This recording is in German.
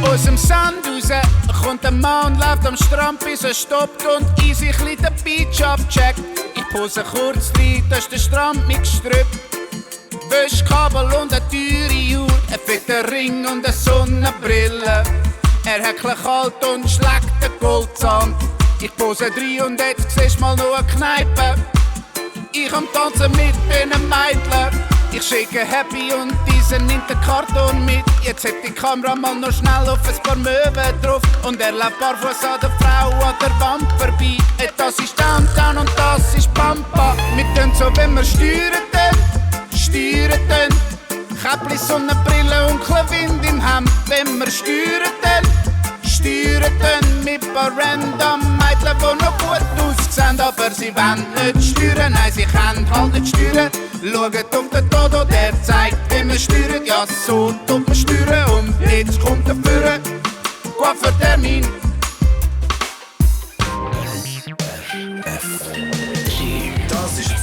Aus dem Sand raus kommt ein Mann und läuft am Strand, bis er stoppt und easy chli den Beach abcheckt. Ich pose kurz rein, da ist der Strand mit Gestrüpp. Wäschkabel und eine teure Uhr, ein fetter Ring und eine Sonnenbrille. Er hat kalt und schlägt den Goldzahn. Ich pose rein und jetzt siehst mal noch eine Kneipe. Ich am Tanzen mit den Mädchen. Ich schicke Happy und diese nimmt den Karton mit. Jetzt hat die Kamera mal noch schnell auf ein paar Möwen drauf. Und er läuft barfuß an der Frau an der Wand vorbei. Das ist Downtown und das ist Pampa. Wir tun so, wenn wir steuern tun. Käppli, Sonnenbrille und kein Wind im Hemd. Wenn wir steuern tun. Mit paar random Mädchen, die noch gut aussehen. Aber sie wollen nicht steuern, nein, sie können halt nicht steuern. Schaut auf den Todo, der zeigt, wie man steuert. Ja, so tut man steuern und jetzt kommt der Führer. Coiffeur-Termin. Das ist